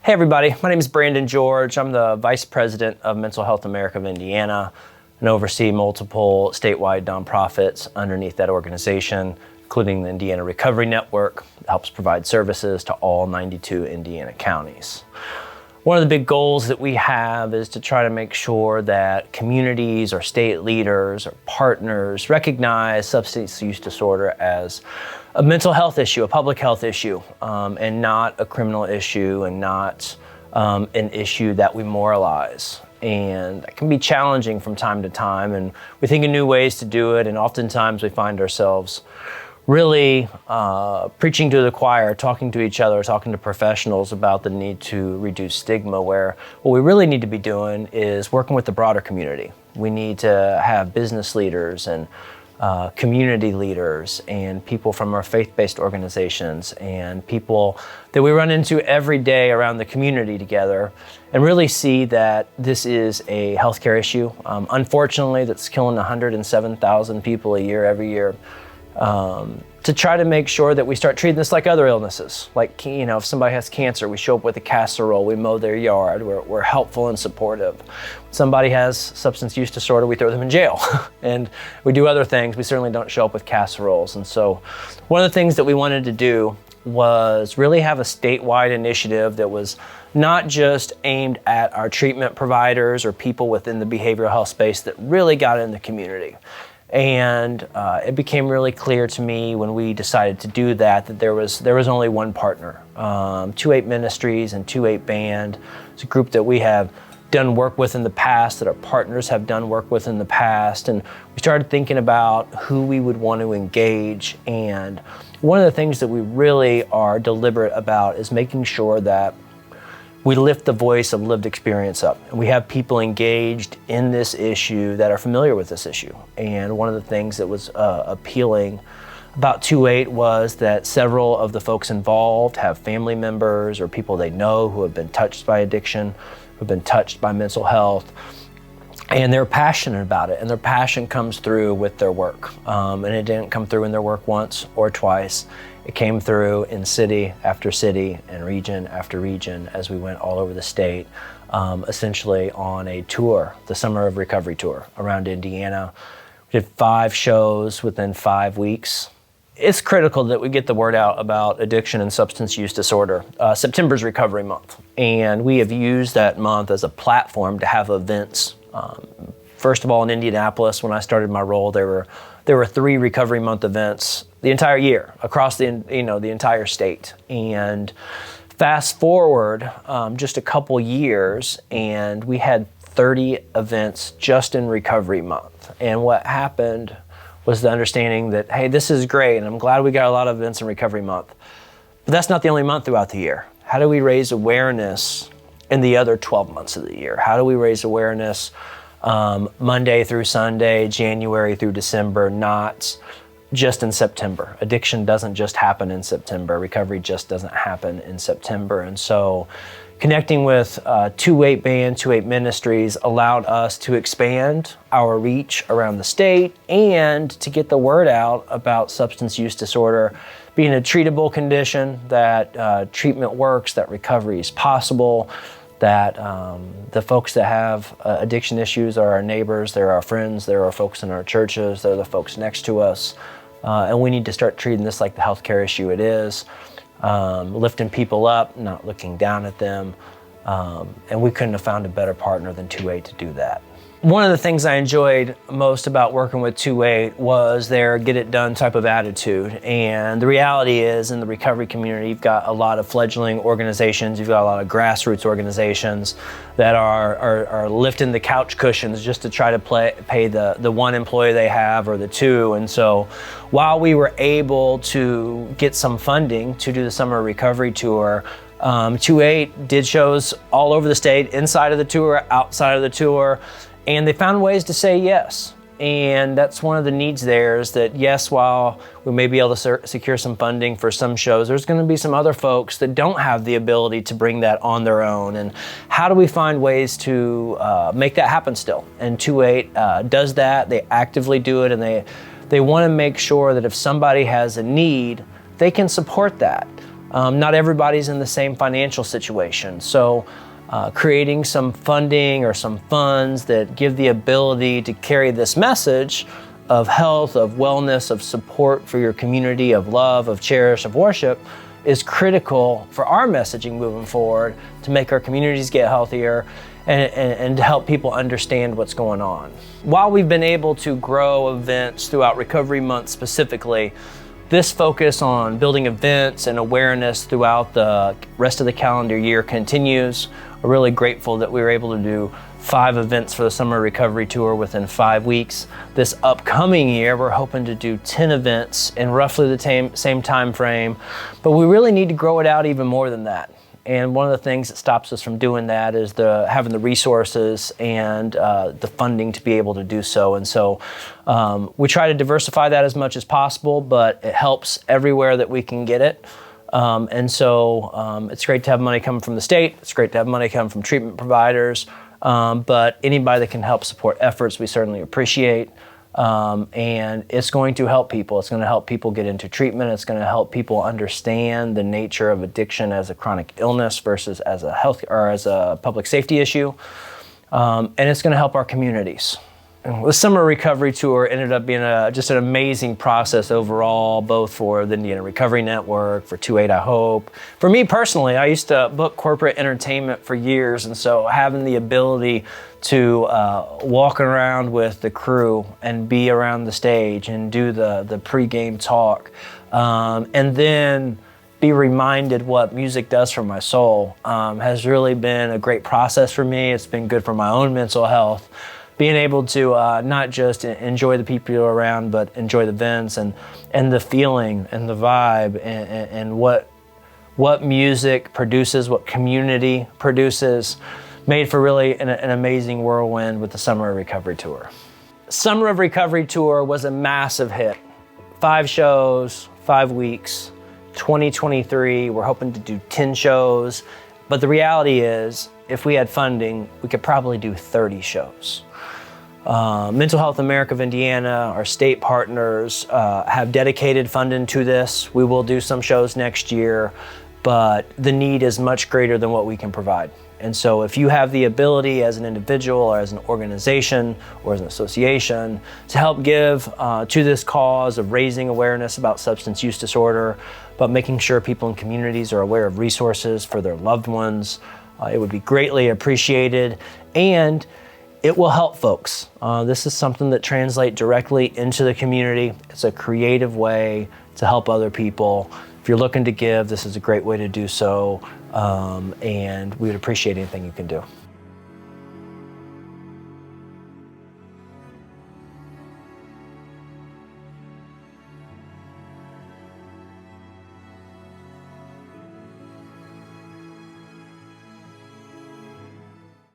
Hey everybody, my name is Brandon George. I'm the Vice President of Mental Health America of Indiana and oversee multiple statewide nonprofits underneath that organization, including the Indiana Recovery Network that helps provide services to all 92 Indiana counties. One of the big goals that we have is to try to make sure that communities or state leaders or partners recognize substance use disorder as a mental health issue, a public health issue, and not a criminal issue and not an issue that we moralize. And that can be challenging from time to time, and we think of new ways to do it, and oftentimes we find ourselves really preaching to the choir, talking to each other, talking to professionals about the need to reduce stigma, where what we really need to be doing is working with the broader community. We need to have business leaders and community leaders and people from our faith-based organizations and people that we run into every day around the community together and really see that this is a healthcare issue. Unfortunately, that's killing 107,000 people a year every year. To try to make sure that we start treating this like other illnesses. Like, if somebody has cancer, we show up with a casserole, we mow their yard, we're helpful and supportive. When somebody has substance use disorder, we throw them in jail. And we do other things, we certainly don't show up with casseroles. And so one of the things that we wanted to do was really have a statewide initiative that was not just aimed at our treatment providers or people within the behavioral health space that really got in the community. And it became really clear to me when we decided to do that there was only one partner. 28 Ministries and 28 Band. It's a group that we have done work with in the past, that our partners have done work with in the past. And we started thinking about who we would want to engage. And one of the things that we really are deliberate about is making sure that we lift the voice of lived experience up. And we have people engaged in this issue that are familiar with this issue. And one of the things that was appealing about 2-8 was that several of the folks involved have family members or people they know who have been touched by addiction, who have been touched by mental health. And they're passionate about it, and their passion comes through with their work. And it didn't come through in their work once or twice. It came through in city after city and region after region as we went all over the state, essentially on a tour, the Summer of Recovery tour around Indiana. We did 5 shows within 5 weeks. It's critical that we get the word out about addiction and substance use disorder. September's Recovery Month, and we have used that month as a platform to have events. First of all, in Indianapolis, when I started my role, there were 3 Recovery Month events the entire year across the entire state. And fast forward just a couple years, and we had 30 events just in Recovery Month. And what happened was the understanding that, hey, this is great, and I'm glad we got a lot of events in Recovery Month. But that's not the only month throughout the year. How do we raise awareness in the other 12 months of the year? How do we raise awareness Monday through Sunday, January through December, not just in September? Addiction doesn't just happen in September. Recovery just doesn't happen in September. And so connecting with 2-8 Band, 2-8 Ministries allowed us to expand our reach around the state and to get the word out about substance use disorder being a treatable condition, that treatment works, that recovery is possible, that the folks that have addiction issues are our neighbors, they're our friends, they're our folks in our churches, they're the folks next to us. And we need to start treating this like the healthcare issue it is, lifting people up, not looking down at them. And we couldn't have found a better partner than 2-8 to do that. One of the things I enjoyed most about working with 2-8 was their get it done type of attitude. And the reality is, in the recovery community, you've got a lot of fledgling organizations, you've got a lot of grassroots organizations that are lifting the couch cushions just to try to pay the one employee they have or the 2. And so while we were able to get some funding to do the Summer Recovery Tour, 2-8 did shows all over the state, inside of the tour, outside of the tour, and they found ways to say yes. And that's one of the needs there, is that yes, while we may be able to secure some funding for some shows, there's going to be some other folks that don't have the ability to bring that on their own. And how do we find ways to make that happen still? And 2-8 does that. They actively do it, and they want to make sure that if somebody has a need, they can support that. not everybody's in the same financial situation. So creating some funding or some funds that give the ability to carry this message of health, of wellness, of support for your community, of love, of cherish, of worship is critical for our messaging moving forward to make our communities get healthier and to help people understand what's going on. While we've been able to grow events throughout Recovery Month specifically, this focus on building events and awareness throughout the rest of the calendar year continues. We're really grateful that we were able to do 5 events for the Summer Recovery Tour within 5 weeks. This upcoming year, we're hoping to do 10 events in roughly the same time frame, but we really need to grow it out even more than that. And one of the things that stops us from doing that is having the resources and the funding to be able to do so. And so we try to diversify that as much as possible, but it helps everywhere that we can get it. It's great to have money coming from the state. It's great to have money coming from treatment providers. But anybody that can help support efforts, we certainly appreciate. And it's going to help people. It's going to help people get into treatment. It's going to help people understand the nature of addiction as a chronic illness versus as a health or as a public safety issue. And it's going to help our communities. The Summer Recovery Tour ended up being just an amazing process overall, both for the Indiana Recovery Network, for 2/8 I Hope. For me personally, I used to book corporate entertainment for years, and so having the ability to walk around with the crew and be around the stage and do the pregame talk, and then be reminded what music does for my soul has really been a great process for me. It's been good for my own mental health. Being able to not just enjoy the people around, but enjoy the events and the feeling and the vibe and what music produces, what community produces, made for really an amazing whirlwind with the Summer of Recovery Tour. Summer of Recovery Tour was a massive hit. 5 shows, 5 weeks. 2023, we're hoping to do 10 shows. But the reality is, if we had funding, we could probably do 30 shows. Mental Health America of Indiana, our state partners, have dedicated funding to this. We will do some shows next year, but the need is much greater than what we can provide. And so if you have the ability as an individual or as an organization or as an association to help give to this cause of raising awareness about substance use disorder, but making sure people in communities are aware of resources for their loved ones, it would be greatly appreciated. And it will help folks. This is something that translates directly into the community. It's a creative way to help other people. If you're looking to give, this is a great way to do so, and we would appreciate anything you can do.